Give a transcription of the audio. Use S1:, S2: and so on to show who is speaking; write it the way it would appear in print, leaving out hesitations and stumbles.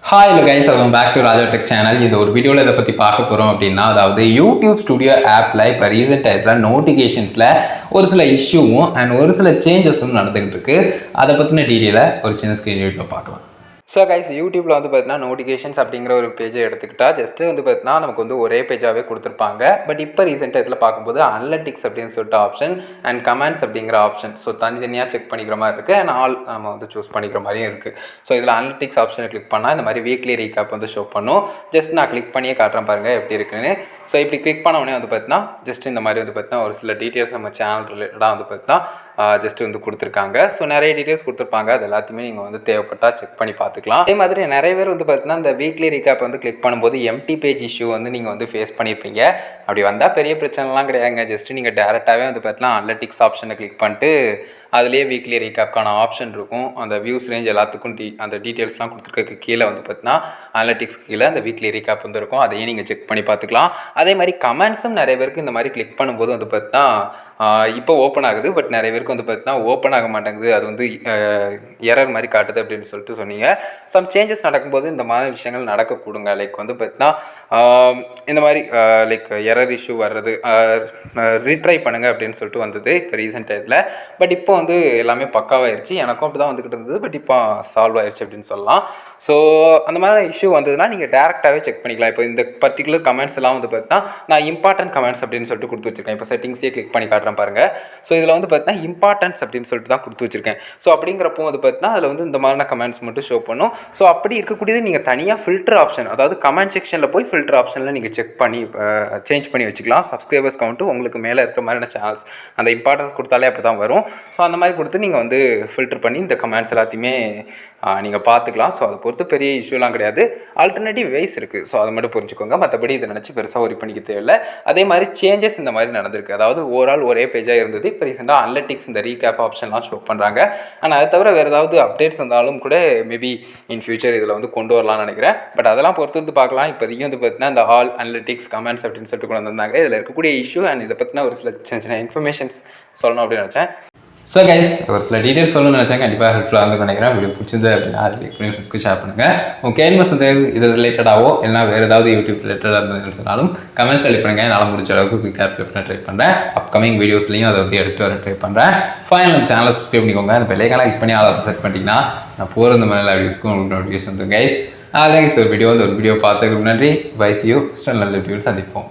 S1: Hi hello guys, welcome back to Raja tech channel. இந்த ஒரு வீடியோவில் இதை பற்றி பார்க்க போகிறோம் அப்படின்னா, அதாவது யூடியூப் ஸ்டுடியோ ஆப்பில் இப்போ ரீசெண்ட் டயத்தில் நோட்டிஃபிகேஷன்ஸில் ஒரு சில இஷ்யூவும் அண்ட் ஒரு சில சேஞ்சஸும் நடந்துகிட்டு இருக்கு. அதை பற்றின டீட்டெயிலை ஒரு சின்ன ஸ்க்ரீன் வீடியோவில் பார்க்கலாம். ஸோ கைஸ், யூடியூப்பில் வந்து பார்த்தீங்கன்னா நோட்டிஃபிகேஷன்ஸ் அப்படிங்கிற ஒரு பேஜை எடுத்துக்கிட்டால் ஜஸ்ட்டு வந்து பார்த்தீங்கன்னா நமக்கு வந்து ஒரே பேஜாகவே கொடுத்துருப்பாங்க. பட் இப்போ ரீசெண்டாக இதில் பார்க்கும்போது அனலிட்டிக்ஸ் அப்படின்னு சொல்லிட்டு ஆப்ஷன் அண்ட் கமெண்ட்ஸ் அப்படிங்கிற ஆப்ஷன், ஸோ தனித்தனியாக செக் பண்ணிக்கிற மாதிரி இருக்குது அண்ட் ஆல் நம்ம வந்து சூஸ் பண்ணிக்கிற மாதிரியும் இருக்குது. ஸோ இதில் அனலிட்டிக்ஸ் ஆப்ஷனை கிளிக் பண்ணால் இந்த மாதிரி வீக்லி ரீகேப் வந்து ஷோ பண்ணும். ஜஸ்ட் நான் கிளிக் பண்ணியே காட்டுறேன் பாருங்கள் எப்படி இருக்குன்னு. ஸோ இப்படி கிளிக் பண்ண உடனே வந்து பார்த்தீங்கன்னா ஜஸ்ட் இந்த மாதிரி வந்து பார்த்தீங்கன்னா ஒரு சில டீட்டெயில்ஸ் நம்ம சேனல் ரிலேட்டடாக வந்து பார்த்தீங்கன்னா ஜஸ்ட் வந்து கொடுத்துருக்காங்க. ஸோ நிறைய டீட்டெயில்ஸ் கொடுத்துருப்பாங்க. அது எல்லாத்தையுமே நீங்கள் வந்து தேவைப்பட்டால் செக் பண்ணி பார்த்துக்கலாம். அதே மாதிரி நிறைய பேர் வந்து பார்த்தீங்கன்னா இந்த வீக்லி ரீகேப் வந்து கிளிக் பண்ணும்போது எம்டி பேஜ் இஷ்யூ வந்து நீங்கள் வந்து ஃபேஸ் பண்ணியிருப்பீங்க. அப்படி வந்தால் பெரிய பிரச்சனைலாம் கிடையாதுங்க. ஜஸ்ட்டு நீங்கள் டேரெக்டாகவே வந்து பார்த்தீங்கன்னா அனலிட்டிக்ஸ் ஆப்ஷனை கிளிக் பண்ணிட்டு அதுலேயே வீக்லி ரீகேப்க்கான ஆப்ஷன் இருக்கும். அந்த வியூஸ் ரேஞ்ச் எல்லாத்துக்கும் அந்த டீட்டெயில்ஸ்லாம் கொடுத்துருக்க கீழே வந்து பார்த்தீங்கன்னா அனலிட்டிக்ஸ் கீழே அந்த வீக்லி ரீகேப் வந்து இருக்கும். அதையும் நீங்கள் செக் பண்ணி பார்த்துக்கலாம். அதே மாதிரி கமெண்ட்ஸும் நிறைய பேருக்கு இந்த மாதிரி கிளிக் பண்ணும்போது வந்து பார்த்தீங்கன்னா இப்போ ஓப்பன் ஆகுது. பட் நிறைய பேருக்கு வந்து பார்த்தீங்கன்னா ஓப்பன் ஆக மாட்டேங்குது. அது வந்து எரர் மாதிரி காட்டுது அப்படின்னு சொல்லிட்டு சொன்னீங்க. சம் சேஞ்சஸ் நடக்கும்போது இந்த மாதிரி விஷயங்கள் நடக்கக்கூடுங்க. லைக் வந்து பார்த்தீங்கன்னா இந்த மாதிரி லைக் எரர் இஷ்யூ வர்றது ரீட்ரை பண்ணுங்கள் அப்படின்னு சொல்லிட்டு வந்தது இப்போ ரீசெண்ட் டைத்தில். பட் இப்போ வந்து எல்லாமே பக்காவாகிடுச்சு. எனக்கும் அப்படி தான் வந்துக்கிட்டு இருந்தது. பட் இப்போ சால்வ் ஆயிடுச்சு அப்படின்னு சொல்லலாம். ஸோ அந்த மாதிரி இஷ்யூ வந்ததுன்னா நீங்கள் டேரெக்டாகவே செக் பண்ணிக்கலாம். இப்போ இந்த பர்டிகுலர் கமெண்ட்ஸ் எல்லாம் வந்து பார்த்தீங்கன்னா நான் இம்பார்ட்டன்ட் கமெண்ட்ஸ் அப்படின்னு சொல்லிட்டு கொடுத்து வச்சிருக்கேன். இப்போ செட்டிங்ஸே கிளிக் பண்ணி காட்டுறேன் பாருங்கள். ஸோ இதில் வந்து பார்த்தீங்கன்னா இம்பார்ட்டன்ஸ் அப்படின்னு சொல்லிட்டு தான் கொடுத்து வச்சிருக்கேன். ஸோ அப்படிங்கிறப்போ வந்து பார்த்தீங்கன்னா அதில் வந்து இந்த மாதிரியான கமெண்ட்ஸ் மட்டும் ஷோ பண்ணும். ஸோ அப்படி இருக்கக்கூடியது நீங்கள் தனியாக ஃபில்டர் ஆப்ஷன், அதாவது கமெண்ட் செக்ஷனில் போய் ஃபில்டர் ஆப்ஷனில் நீங்கள் செக் பண்ணி சேஞ்ச் பண்ணி வச்சுக்கலாம். சப்ஸ்கிரைபர்ஸ் கவுண்ட்டு உங்களுக்கு மேலே இருக்கிற மாதிரியான சேனல்ஸ் அந்த இம்பார்ட்டன்ஸ் கொடுத்தாலே அப்படி தான் வரும். ஸோ அந்த மாதிரி கொடுத்து நீங்கள் வந்து ஃபில்டர் பண்ணி இந்த கமெண்ட்ஸ் எல்லாத்தையுமே நீங்கள் பார்த்துக்கலாம். ஸோ அதை பொறுத்து பெரிய இஷ்யூலாம் கிடையாது. ஆல்டர்னேட்டிவ் வேஸ் இருக்குது. ஸோ அதை மட்டும் புரிஞ்சுக்கோங்க. மற்றபடி இதை நினச்சி பெருசாக ஒரி பண்ணிக்க தேவையில்லை. அதே மாதிரி சேஞ்சஸ் இந்த மாதிரி நடந்திருக்கு. அதாவது ஓவரால் ஒரே பேஜாக இருந்தது. இப்போ ரீசெண்டாக அனலிட்டிக்ஸ் இந்த ரீகேப் ஆப்ஷன்லாம் ஷோ பண்ணுறாங்க. ஆனால் அதை தவிர வேறு ஏதாவது அப்டேட்ஸ் வந்தாலும் கூட மேபி இன் ஃபியூச்சர் இதில் வந்து கொண்டு வரலாம்னு நினைக்கிறேன். பட் அதெல்லாம் பொறுத்து வந்து பார்க்கலாம். இப்போதைக்கு வந்து பார்த்தீங்கன்னா இந்த ஆல் அனலிட்டிக்ஸ் கமெண்ட்ஸ் அப்படின்னு சொல்லிட்டு கொண்டு வந்திருந்தாங்க. இதில் இருக்கக்கூடிய இஷ்யூ அண்ட் இதை பற்றின ஒரு சில சின்ன சின்ன இன்ஃபர்மேஷன்ஸ் சொல்லணும் அப்படின்னு நினச்சேன். ஸோ கைஸ், ஒரு சில டீட்டெயில்ஸ் சொல்லணும்னு நினச்சேன். கண்டிப்பாக ஹெல்ப்ஃபுல்லாக வந்து நினைக்கிறேன். வீடியோ பிடிச்சிருந்து அப்படின்னா ஃப்ரெண்ட்ஸ்க்கு ஷேர் பண்ணுங்கள். உங்கள் கேள்வி வந்து இது ரிலேட்டடாகவோ இல்லைனா வேறு ஏதாவது யூடியூப் ரிலேட்டடாக இருந்ததுன்னு சொன்னாலும் கமெண்ட்ஸ் ரெடி பண்ணுங்கள். என்னால் முடிஞ்ச அளவுக்கு குயிக்காக அப்ளை பண்ண ட்ரை பண்ணுறேன். அப்கமிங் வீடியோஸ்லையும் அதை வந்து எடுத்துகிட்டு வர ட்ரை பண்ணுறேன். ஃபைனல் சேனலை சப்ஸ்கிரைப் பண்ணிக்கோங்க. அந்த பெல்லைக்கான கிளிக் பண்ணி அதை செட் பண்ணிட்டீங்கன்னா நான் போகிற இந்த மாதிரி வீடியோஸ்க்கும் உங்களுக்கு நோட்டிஃபிகேஷன் வந்துடும் கைஸ். அதான் ஒரு வீடியோ பார்த்துக்கு நன்றி. Bye see you. நல்ல வீடியோ சந்திப்போம்.